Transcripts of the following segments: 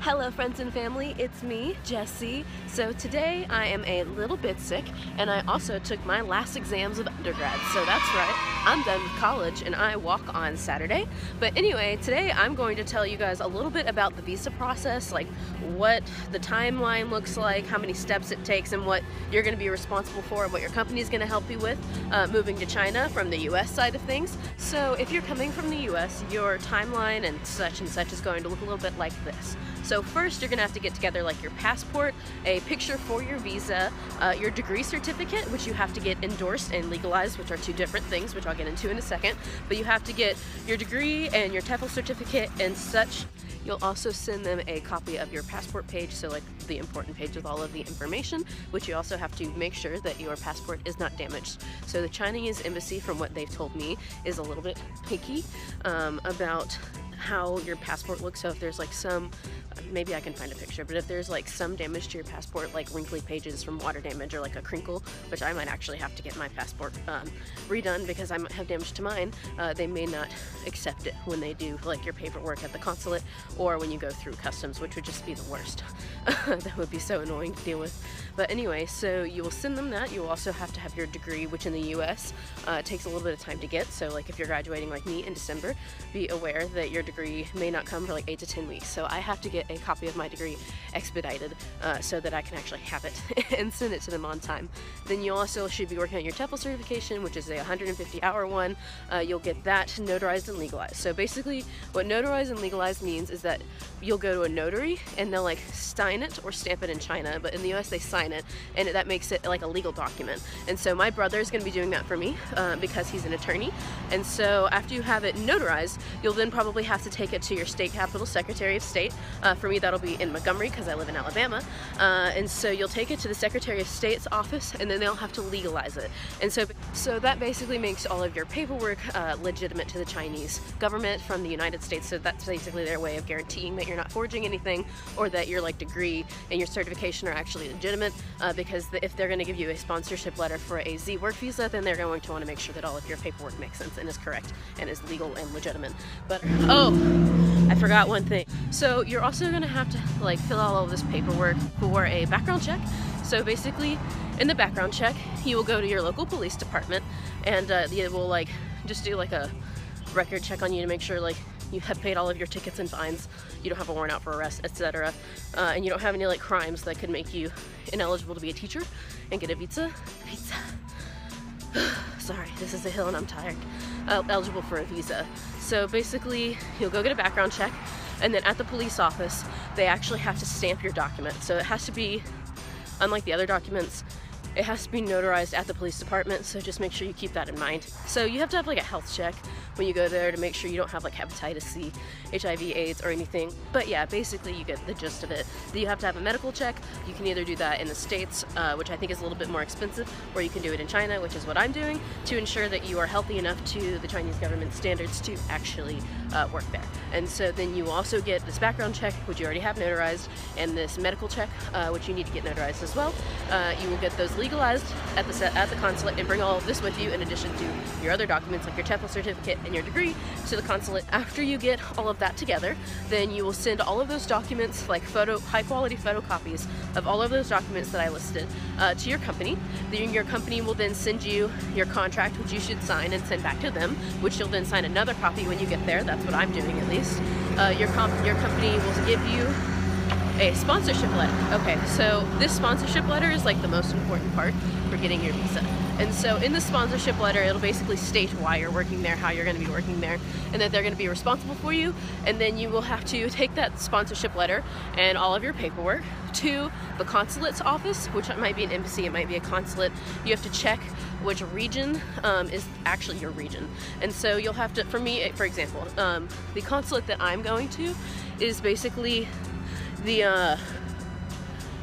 Hello friends and family, it's me, Jessie. So today I am a little bit sick and I also took my last exams of undergrad. So that's right, I'm done with college and I walk on Saturday. But anyway, today I'm going to tell you guys a little bit about the visa process, like what the timeline looks like, how many steps it takes, and what you're going to be responsible for, and what your company is going to help you with moving to China from the US side of things. So if you're coming from the US, your timeline and such is going to look a little bit like this. So first you're going to have to get together like your passport, a picture for your visa, your degree certificate, which you have to get endorsed and legalized, which are two different things, which I'll get into in a second. But you have to get your degree and your TEFL certificate and such. You'll also send them a copy of your passport page, so like the important page with all of the information, which you also have to make sure that your passport is not damaged. So the Chinese embassy, from what they've told me, is a little bit picky about how your passport looks. So if there's like some, maybe I can find a picture, but if there's like some damage to your passport, like wrinkly pages from water damage or like a crinkle, which I might actually have to get my passport redone because I might have damage to mine, they may not accept it when they do like your paperwork at the consulate or when you go through customs, which would just be the worst. That would be so annoying to deal with. But anyway, so you will send them that. You will also have to have your degree, which in the US takes a little bit of time to get. So like if you're graduating like me in December, be aware that your degree may not come for like 8 to 10 weeks. So I have to get a copy of my degree expedited so that I can actually have it and send it to them on time. Then you also should be working on your TEFL certification, which is a 150-hour one. You'll get that notarized and legalized. So basically what notarized and legalized means is that you'll go to a notary and they'll like sign it or stamp it in China, but in the US they sign it, and that makes it like a legal document. And so my brother is going to be doing that for me because he's an attorney. And so after you have it notarized, you'll then probably have to take it to your state capital Secretary of State. For me that'll be in Montgomery because I live in Alabama, and so you'll take it to the Secretary of State's office and then they'll have to legalize it. And so that basically makes all of your paperwork legitimate to the Chinese government from the United States. So that's basically their way of guaranteeing that you're not forging anything or that your like degree and your certification are actually legitimate, because if they're going to give you a sponsorship letter for a Z work visa, then they're going to want to make sure that all of your paperwork makes sense and is correct and is legal and legitimate. But oh, I forgot one thing. So you're also going to have to like fill out all of this paperwork for a background check. So basically in the background check you will go to your local police department and they will like just do like a record check on you to make sure like you have paid all of your tickets and fines, you don't have a warrant out for arrest, etc. And you don't have any like crimes that could make you ineligible to be a teacher and get a visa. Sorry, this is a hill and I'm tired. Eligible for a visa. So basically you'll go get a background check, and then at the police office they actually have to stamp your document. So it has to be, unlike the other documents, it has to be notarized at the police department, so just make sure you keep that in mind. So you have to have like a health check when you go there to make sure you don't have like hepatitis C, HIV, AIDS, or anything. But yeah, basically you get the gist of it. Then you have to have a medical check. You can either do that in the States, which I think is a little bit more expensive, or you can do it in China, which is what I'm doing, to ensure that you are healthy enough to the Chinese government standards to actually work there. And so then you also get this background check, which you already have notarized, and this medical check, which you need to get notarized as well. You will get those legalized at the consulate and bring all of this with you in addition to your other documents like your TEFL certificate and your degree to the consulate. After you get all of that together, then you will send all of those documents, like high quality photocopies of all of those documents that I listed, to your company. Then your company will then send you your contract, which you should sign and send back to them, which you'll then sign another copy when you get there. That's what I'm doing at least. Your company will give you a sponsorship letter. Okay, so this sponsorship letter is like the most important part for getting your visa. And so in the sponsorship letter, it'll basically state why you're working there, how you're going to be working there, and that they're going to be responsible for you. And then you will have to take that sponsorship letter and all of your paperwork to the consulate's office, which might be an embassy, it might be a consulate. You have to check which region is actually your region. And so you'll have to, for me, for example, the consulate that I'm going to is basically the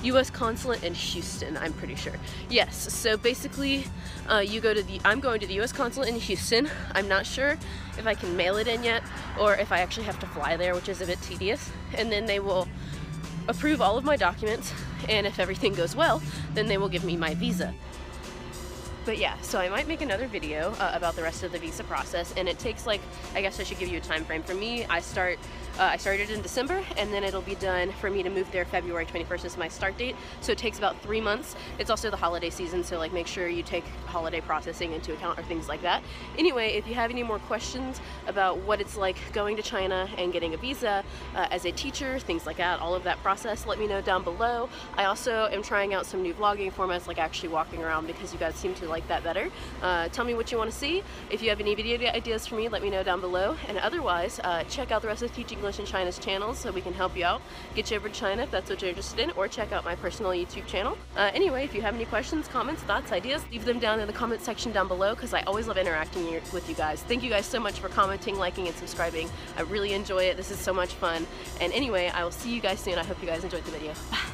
U.S. consulate in Houston, I'm pretty sure. Yes, so basically I'm going to the U.S. consulate in Houston. I'm not sure if I can mail it in yet or if I actually have to fly there, which is a bit tedious. And then they will approve all of my documents, and if everything goes well, then they will give me my visa. But yeah, so I might make another video about the rest of the visa process, and it takes like, I guess I should give you a time frame. For me, I started in December, and then it'll be done for me to move there February 21st is my start date. So it takes about 3 months. It's also the holiday season, so like make sure you take holiday processing into account or things like that. Anyway, if you have any more questions about what it's like going to China and getting a visa as a teacher, things like that, all of that process, let me know down below. I also am trying out some new vlogging formats, like actually walking around, because you guys seem to like that better. Tell me what you want to see. If you have any video ideas for me, let me know down below. And otherwise, check out the rest of Teaching English in China's channels so we can help you out, get you over to China if that's what you're interested in, or check out my personal YouTube channel. Anyway, if you have any questions, comments, thoughts, ideas, leave them down in the comment section down below, because I always love interacting with you guys. Thank you guys so much for commenting, liking, and subscribing. I really enjoy it. This is so much fun. And anyway, I will see you guys soon. I hope you guys enjoyed the video. Bye.